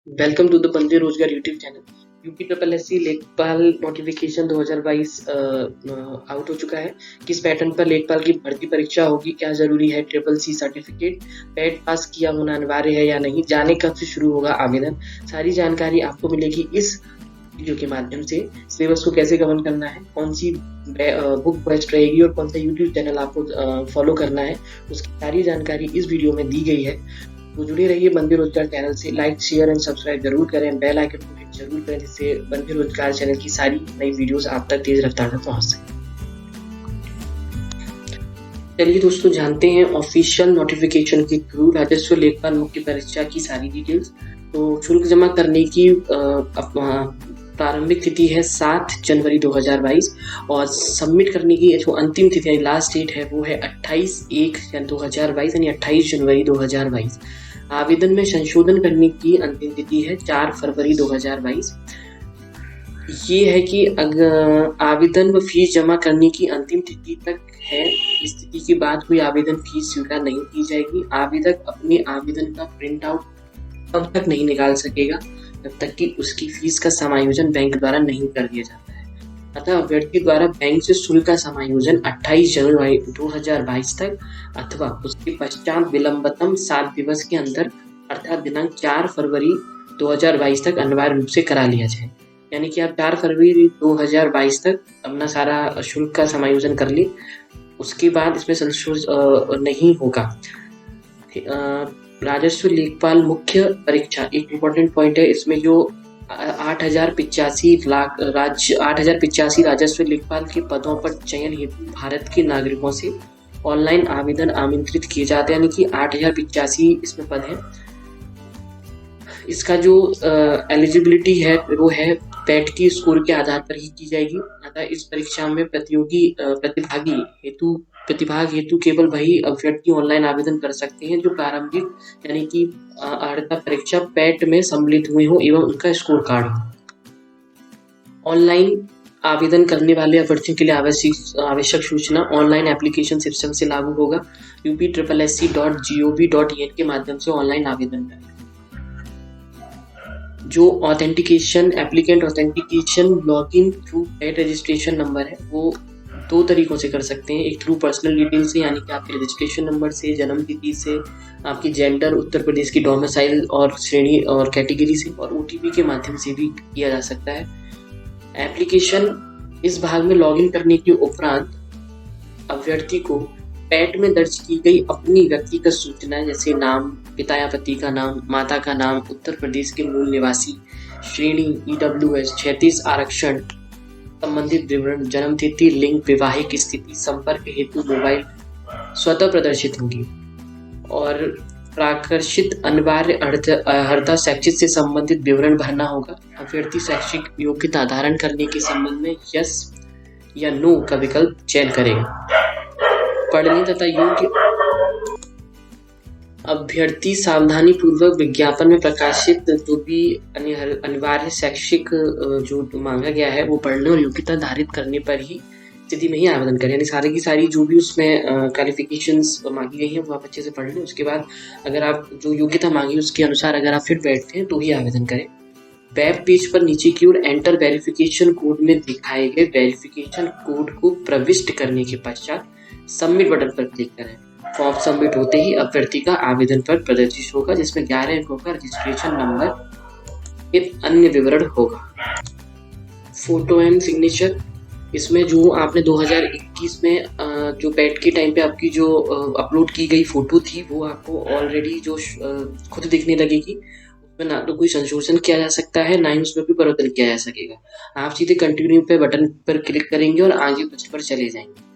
Welcome to the बंदे रोजगार YouTube channel. UP triple S C लेखपाल नोटिफिकेशन 2022 आउट हो चुका है। किस पैटर्न पर लेखपाल की भर्ती परीक्षा होगी, क्या जरूरी है ट्रिपल सी सर्टिफिकेट, पैट पास किया होना अनिवार्य है या नहीं, जाने कब से शुरू होगा आवेदन, सारी जानकारी आपको मिलेगी इस वीडियो के माध्यम से। सिलेबस को कैसे कवर करना है, कौन सी बुक बेस्ट रहेगी और कौन सा यूट्यूब चैनल आपको फॉलो करना है, उसकी सारी जानकारी इस वीडियो में दी गई है। तो जुड़े रहिए बंदे रोजगार चैनल से। लाइक शेयर एंड सब्सक्राइब जरूर करें, बेल आइकन को हिट जरूर करें, जिससे बंदे रोजगार चैनल की सारी नई वीडियोस आप तक तेज रफ्तार से पहुंच सके। चलिए दोस्तों, जानते हैं ऑफिशियल नोटिफिकेशन के थ्रू राजस्व लेखपाल मुख्य परीक्षा की सारी डिटेल्स। तो शुल्क जमा करने की प्रारंभिक तिथि है 7 जनवरी 2022 और सबमिट करने की जो अंतिम तिथि है, लास्ट डेट है, वो है 28/1/2022 यानी 28 जनवरी 2022। आवेदन में संशोधन करने की अंतिम तिथि है 4 फरवरी 2022। ये है कि अगर आवेदन व फीस जमा करने की अंतिम तिथि तक है, इस तिथि के बाद कोई आवेदन फीस स्वीकार नहीं की जाएगी। आवेदक अपने आवेदन का प्रिंट आउट तब तक नहीं निकाल सकेगा जब तक कि उसकी फीस का समायोजन बैंक द्वारा नहीं कर दिया जाता है। अतः अभ्यर्थी द्वारा बैंक से शुल्क का समायोजन 28 जनवरी 2022 तक अथवा उसके पश्चात विलंबतम 7 दिवस के अंदर अर्थात दिनांक 4 फरवरी 2022 तक अनिवार्य रूप से करा लिया जाए। यानी कि आप 4 फरवरी 2022 तक अपना सारा शुल्क का समायोजन कर ले, उसके बाद इसमें संशोधन नहीं होगा। राजस्व लेखपाल मुख्य परीक्षा एक इम्पोर्टेंट पॉइंट है, इसमें जो 8,085 राजस्व लेखपाल के पदों पर चयन हेतु भारत के नागरिकों से ऑनलाइन आवेदन आमंत्रित किए जाते हैं। यानी कि 8,085 इसमें पद है। इसका जो एलिजिबिलिटी है वो है पैट की स्कोर के आधार पर ही की जाएगी। अतः इस परीक्षा में प्रतिभाग हेतु केवल वही अभ्यर्थी ऑनलाइन आवेदन कर सकते हैं जो प्रारंभिक यानी कि अर्हता परीक्षा पैट में सम्मिलित हुए हों एवं उनका स्कोर कार्ड हो। ऑनलाइन आवेदन करने वाले अभ्यर्थियों के लिए आवश्यक सूचना ऑनलाइन एप्लीकेशन सिस्टम से लागू होगा। upSSC.gov.in के माध्यम से ऑनलाइन आवेदन करें। जो authentication applicant authentication login through PAT registration number है, वो 2 तरीकों से कर सकते हैं। एक थ्रू पर्सनल डिटेल से, यानी कि आपके रजिस्ट्रेशन नंबर से, जन्म तिथि से, आपकी जेंडर, उत्तर प्रदेश की डोमिसाइल और श्रेणी और कैटेगरी से, और OTP के माध्यम से भी किया जा सकता है। एप्लीकेशन इस भाग में लॉगिन करने के उपरांत अभ्यर्थी को पैट में दर्ज की गई अपनी व्यक्तिगत सूचनाएं जैसे नाम, पिता या पति का नाम, माता का नाम, उत्तर प्रदेश के मूल निवासी, श्रेणी EWS 36 आरक्षण, संबंधित विवरण, जन्म तिथि, लिंग, वैवाहिक स्थिति, संपर्क हेतु मोबाइल स्वतः प्रदर्शित होगी। और प्राकर्षित अनिवार्य अर्हता शैक्षिक से संबंधित विवरण भरना होगा। अभ्यर्थी शैक्षिक योग्यता धारण करने के संबंध में यस या नो का विकल्प चयन करेगा। पढ़ने तथा योग्य अभ्यर्थी सावधानी पूर्वक विज्ञापन में प्रकाशित जो भी अनिवार्य शैक्षिक जो मांगा गया है वो पढ़ने और योग्यता धारित करने पर ही स्थिति में ही आवेदन करें। यानी सारी की सारी जो भी उसमें क्वालिफिकेशंस मांगी गई हैं वो आप अच्छे से पढ़ लें। उसके बाद अगर आप जो योग्यता मांगी उसके अनुसार अगर आप फिट बैठते हैं तो ही आवेदन करें। वेब पेज पर नीचे की ओर एंटर वेरिफिकेशन कोड में दिखाए गए वेरिफिकेशन कोड को प्रविष्ट करने के पश्चात सबमिट बटन पर क्लिक करें। फॉर्म सबमिट होते ही अभ्यर्थी का आवेदन पर प्रदर्शित होगा, जिसमें 11 अंकों का रजिस्ट्रेशन नंबर एक अन्य विवरण होगा। फोटो एंड सिग्नेचर, इसमें जो आपने 2021 में जो पैट के टाइम पे आपकी जो अपलोड की गई फोटो थी वो आपको ऑलरेडी जो खुद दिखने लगेगी। उसमें ना तो कोई संशोधन किया जा सकता है, ना ही उसमें कोई परिवर्तन किया जा सकेगा। आप सीधे कंटिन्यू पे बटन पर क्लिक करेंगे और आगे पर चले जाएंगे।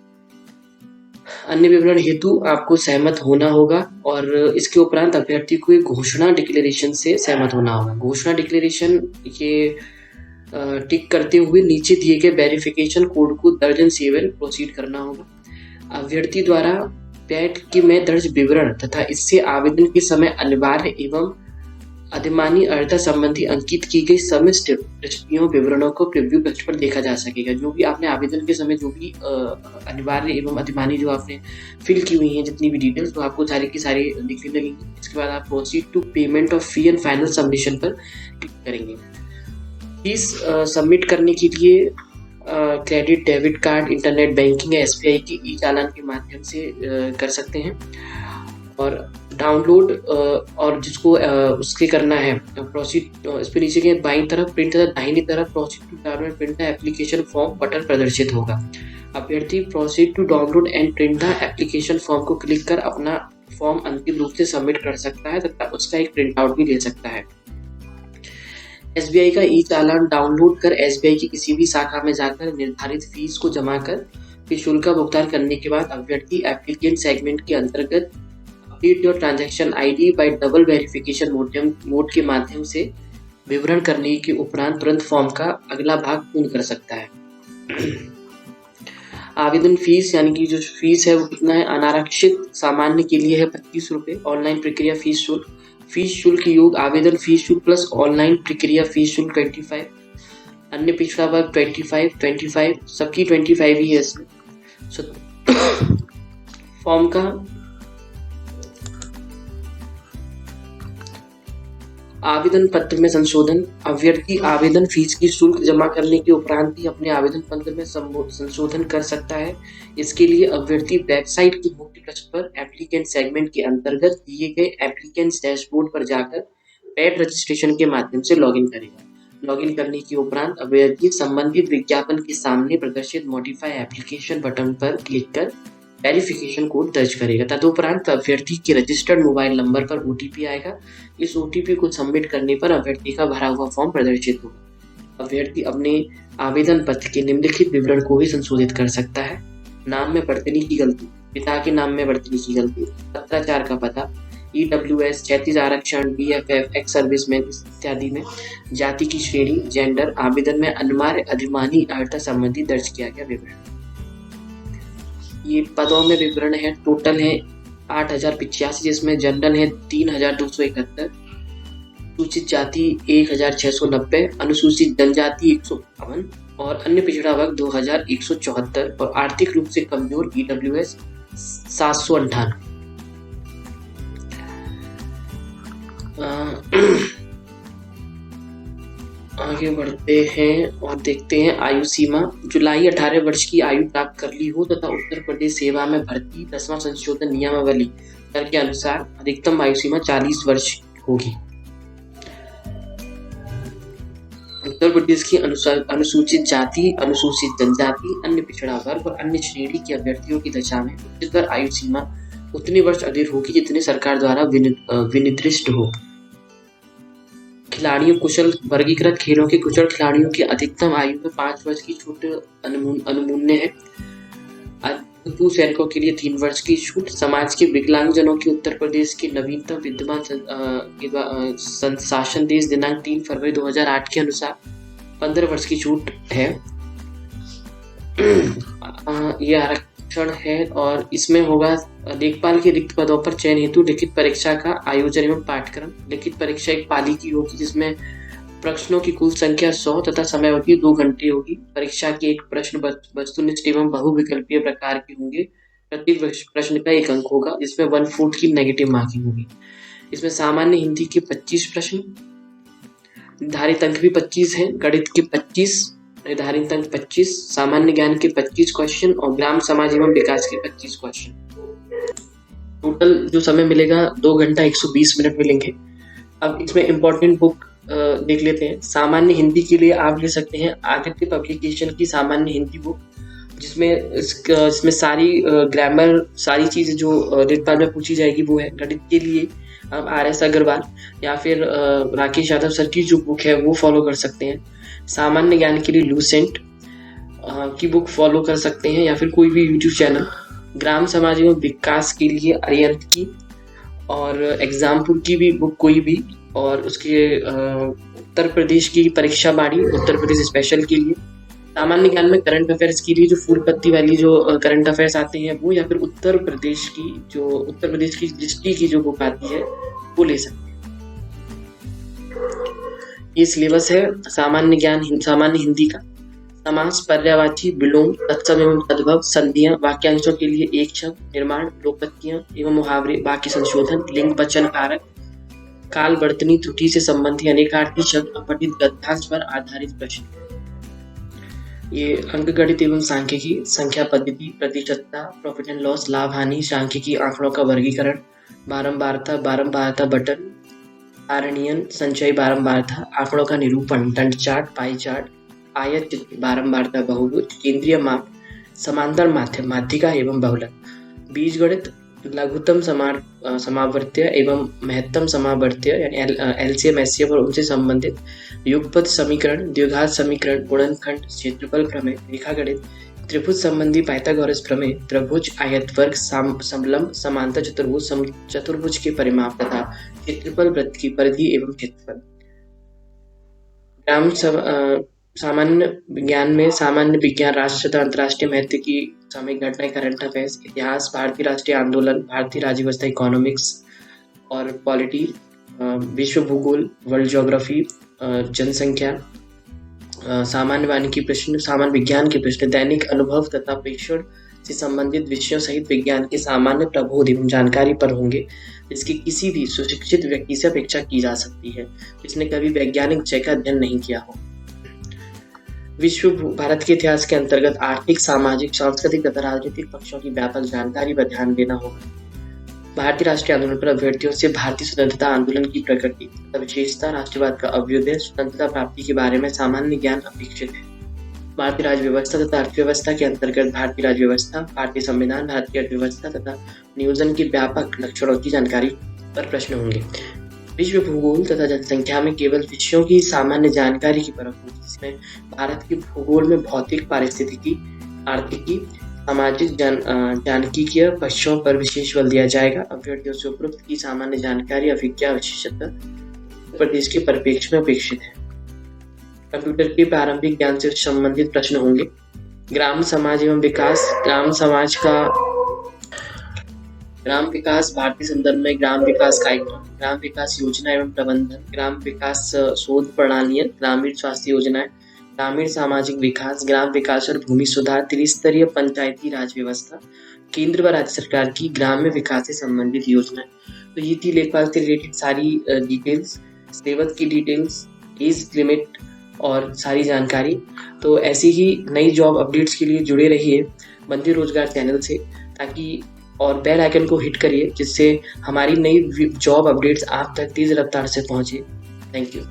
अन्य विवरण हेतु आपको सहमत होना होगा और इसके उपरांत अभ्यर्थी को एक घोषणा डिक्लेरेशन से सहमत होना होगा। घोषणा डिक्लेरेशन ये टिक करते हुए नीचे दिए गए वेरिफिकेशन कोड को दर्ज एंड सेव प्रोसीड करना होगा। अभ्यर्थी द्वारा पैट के में दर्ज विवरण तथा इससे आवेदन के समय अनिवार्य एवं अधिमानी अर्हता संबंधी अंकित की गई समस्त प्रश्नों विवरणों को प्रीव्यू पृष्ठ पर देखा जा सकेगा। जो भी आपने आवेदन के समय जो भी अनिवार्य एवं अधिमानी जो आपने फिल की हुई हैं जितनी भी डिटेल्स, तो आपको सारी की सारी दिखने लगेंगी। इसके बाद आप proceed to payment of fee and final submission पर क्लिक करेंगे। फीस सबमिट करने के लिए credit, debit card, internet banking या SBI की ई चालान के माध्यम से कर सकते हैं। और डाउनलोड और जिसको उसके करना है प्रोसीड, इस पर नीचे के बाईं तरफ प्रिंट तथा दाहिनी तरफ proceed to download print the application form button प्रदर्शित होगा। अभ्यर्थी proceed to download and print the application form को क्लिक कर अपना फॉर्म अंतिम रूप से सबमिट कर सकता है तथा उसका एक प्रिंट आउट भी ले सकता है। SBI का ई चालान डाउनलोड कर SBI की किसी भी शाखा में जाकर निर्धारित फीस को जमा कर फिर शुल्क का भुगतान करने के बाद अभ्यर्थी एप्लीकेंट सेगमेंट के अंतर्गत update your transaction ID bye double verification mode के माध्यम से विवरण करने के उपरांत तुरंत फॉर्म का अगला भाग पूर्ण कर सकता है। आवेदन फीस यानी कि जो फीस है वो कितना है? अनारक्षित सामान्य के लिए है 25 रुपये, ऑनलाइन प्रक्रिया फीस शुल्क, फीस शुल्क योग आवेदन फीस शुल्क प्लस ऑनलाइन प्रक्रिया फीस शुल्क 25, अन्य पिछड़ा वर्ग 25, सबकी 25 ही है इसमें। फॉर्म का आवेदन पत्र में संशोधन, अभ्यर्थी आवेदन फीस की शुल्क जमा करने के उपरांत ही अपने आवेदन पत्र में संशोधन कर सकता है। इसके लिए अभ्यर्थी वेबसाइट के मुख्य पृष्ठ पर एप्लीकेंट सेगमेंट के अंतर्गत दिए गए एप्लीकेंट्स डैशबोर्ड पर जाकर पेड रजिस्ट्रेशन के माध्यम से लॉगिन करेगा। लॉगिन करने के उपरांत अभ्यर्थी संबंधित विज्ञापन के सामने प्रदर्शित मॉडिफाई एप्लीकेशन बटन पर क्लिक कर वेरिफिकेशन कोड दर्ज करेगा। तदुपरांत अभ्यर्थी के रजिस्टर्ड मोबाइल नंबर पर OTP आएगा। इस OTP को सबमिट करने पर अभ्यर्थी का भरा हुआ फॉर्म प्रदर्शित होगा। अभ्यर्थी अपने आवेदन पत्र के निम्नलिखित विवरण को भी संशोधित कर सकता है। नाम में वर्तनी की गलती, पिता के नाम में वर्तनी की गलती, पत्राचार का पता, EWS, 36 आरक्षण, BFF, एक्स सर्विसमैन इत्यादि में, जाति की श्रेणी, जेंडर, आवेदन में अनिवार्य अधिमानी अर्हता संबंधी दर्ज किया गया विवरण। ये पदों में विवरण है, टोटल है 8085, जिसमें जनरल है 3271, सूचित जाति 1690, अनुसूचित जनजाति 152 और अन्य पिछड़ा वर्ग 2174 और आर्थिक रूप से कमजोर EWS 798। आगे बढ़ते हैं और देखते हैं आयु सीमा। जुलाई 18 वर्ष की आयु प्राप्त कर ली हो तथा उत्तर प्रदेश सेवा में भर्ती 10वां संशोधन नियमावली दर के अनुसार अधिकतम आयु सीमा 40 वर्ष होगी। उत्तर प्रदेश की अनुसूचित जाति, अनुसूचित जनजाति, अन्य पिछड़ा वर्ग और अन्य श्रेणी के अभ्यर्थियों की दशा में उच्चतर आयु सीमा उतने वर्ष अधिक होगी जितने सरकार द्वारा विनिर्दिष्ट हो। खिलाड़ियों कुशल वर्गीकृत खेलों के कुशल खिलाड़ियों की अधिकतम आयु में 5 वर्ष की छूट अनुमूल्य है। भूतपूर्व सैनिकों के लिए 3 वर्ष की छूट। समाज के विकलांगजनों की उत्तर प्रदेश के नवीनतम विद्यमान शासन देश दिनांक 3 फरवरी 2008 के अनुसार 15 वर्ष की छूट है। यह आरक्षण है और इसमें होगा लेखपाल के रिक्त पदों पर चयन हेतु लिखित परीक्षा का आयोजन एवं पाठ्यक्रम। लिखित परीक्षा एक पाली की होगी जिसमें प्रश्नों की कुल संख्या 100 तथा समयावधि 2 घंटे होगी। परीक्षा के एक प्रश्न वस्तुनिष्ठ एवं बहुविकल्पीय प्रकार के होंगे। प्रत्येक प्रश्न का 1 अंक होगा जिसमें 1 फुट की नेगेटिव मार्किंग होगी। इसमें सामान्य हिंदी के 25 प्रश्न, निर्धारित अंक भी 25 है, गणित के 25, निर्धारित अंक 25, सामान्य ज्ञान के 25 क्वेश्चन और ग्राम समाज एवं विकास के 25 क्वेश्चन। टोटल जो समय मिलेगा 2 घंटा 120 मिनट मिलेंगे। अब इसमें इम्पोर्टेंट बुक देख लेते हैं। सामान्य हिंदी के लिए आप ले सकते हैं आदित्य पब्लिकेशन की सामान्य हिंदी बुक, जिसमें सारी ग्रामर सारी चीज़ें जो लेखपाल में पूछी जाएगी वो है। गणित के लिए आप RS अग्रवाल या फिर राकेश यादव सर की जो बुक है वो फॉलो कर सकते हैं। सामान्य ज्ञान के लिए लूसेंट की बुक फॉलो कर सकते हैं या फिर कोई भी यूट्यूब चैनल। ग्राम समाज एवं विकास के लिए अरियंत की और एग्जामपुर की भी बुक कोई भी, और उसके उत्तर प्रदेश की परीक्षा बाड़ी उत्तर प्रदेश स्पेशल के लिए। सामान्य ज्ञान में करंट अफेयर्स के लिए जो फूल पत्ती वाली जो करंट अफेयर्स आते हैं वो, या फिर उत्तर प्रदेश की डिस्ट्रिक्ट की जो बुक आती है वो ले सकते हैं। ये सिलेबस है सामान्य ज्ञान, सामान्य हिंदी का। समास, पर्यायवाची, विलोम, तत्सम एवं तद्भव, संधियां, वाक्यांशों के लिए एक शब्द, निर्माण, लोकपत्तियां एवं मुहावरे, वाक्य संशोधन, लिंग वचन कारक, काल वर्तनी त्रुटि से संबंधी अनेकार्थी शब्द, अपठित गद्यांश पर आधारित प्रश्न। ये अंकगणित एवं सांख्यिकी, संख्या पद्धति, प्रतिशतता, प्रॉफिट एंड लॉस, लाभ हानि, सांख्यिकी, आंकड़ों का वर्गीकरण, बारंबारता बटन, आरणीयन, संचय बारंबारता, आंकड़ों का निरूपण, दंड चार्ट, पाई चार्ट, आयत चित्र, बारंबारता, बहुभुज, केंद्रीय माप, समांतर माध्यम, माध्यिका एवं बहुलक, बीजगणित, लघुत्तम समावर्त्य एवं महत्तम समावर्त्य यानी एलसीएम एचसीएफ और उनसे संबंधित, युगपत समीकरण, द्विघात समीकरण, गुणनखंड, क्षेत्रफल प्रमेय, रेखागणित, त्रिभुज संबंधी पाइथागोरस प्रमेय, त्रिभुज, आयतवर्ग, समलंब, समांतर चतुर्भुज, चतुर्भुज के परिमाप तथा क्षेत्रफल, वृत्त की परिधि एवं क्षेत्रफल। सामान्य विज्ञान में सामान्य विज्ञान, राष्ट्रीय तथा अंतर्राष्ट्रीय महत्व की सामयिक घटनाएं, करंट अफेयर्स, इतिहास, भारतीय राष्ट्रीय आंदोलन, भारतीय राज्य व्यवस्था, इकोनॉमिक्स और पॉलिटी, विश्व भूगोल, वर्ल्ड ज्योग्राफी, जनसंख्या, सामान्य वानिकी प्रश्न, सामान्य विज्ञान के प्रश्न, दैनिक अनुभव तथा प्रेक्षण से संबंधित विषयों सहित विज्ञान के सामान्य प्रबोध एवं जानकारी पर होंगे, जिसकी किसी भी सुशिक्षित व्यक्ति से अपेक्षा की जा सकती है जिसने कभी वैज्ञानिक विषय का अध्ययन नहीं किया हो। भारत के इतिहास के अंतर्गत आर्थिक, सामाजिक, सांस्कृतिक तथा राजनीतिक पक्षों की व्यापक जानकारी पर ध्यान देना होगा। भारतीय राष्ट्रीय आंदोलन पर अभ्यर्थियों से भारतीय स्वतंत्रता आंदोलन की प्रकृति तथा विशेषता, राष्ट्रवाद का अभ्युदय, स्वतंत्रता प्राप्ति के बारे में सामान्य ज्ञान अपेक्षित है। भारतीय राज्य व्यवस्था तथा अर्थव्यवस्था के अंतर्गत भारतीय राज्य व्यवस्था, भारतीय संविधान, भारतीय अर्थव्यवस्था तथा नियोजन के व्यापक लक्षणों की जानकारी पर प्रश्न होंगे। विश्व भूगोल तथा जनसंख्या में केवल विषयों की सामान्य जानकारी की परख होगी, जिसमें भारत के भूगोल में भौतिक, पारिस्थितिकी, आर्थिकी, सामाजिक सांख्यिकीय पक्षों पर विशेष बल दिया जाएगा। अभ्यर्थियों से उपरोक्त की सामान्य जानकारी अभिज्ञा विशेषतः प्रदेश के परिप्रेक्ष्य में अपेक्षित है। कंप्यूटर के प्रारंभिक ज्ञान से संबंधित प्रश्न होंगे। ग्राम समाज एवं विकास, ग्राम विकास भारतीय संदर्भ में ग्राम विकास कार्यक्रम, ग्राम विकास योजना एवं प्रबंधन, ग्राम विकास शोध प्रणालियां, ग्रामीण स्वास्थ्य योजनाएं, ग्रामीण सामाजिक विकास, ग्राम विकास और भूमि सुधार, त्रिस्तरीय पंचायती राज व्यवस्था, केंद्र व राज्य सरकार की ग्राम्य विकास से संबंधित योजनाएं। तो ये थी लेखपाल से रिलेटेड सारी डिटेल्स, सिलेबस की डिटेल्स, एज लिमिट और सारी जानकारी। तो ऐसी ही नई जॉब अपडेट्स के लिए जुड़े रहिए बंदी रोजगार चैनल से, ताकि और बेल आइकन को हिट करिए जिससे हमारी नई जॉब अपडेट्स आप तक तेज रफ्तार से पहुंचे। Thank you.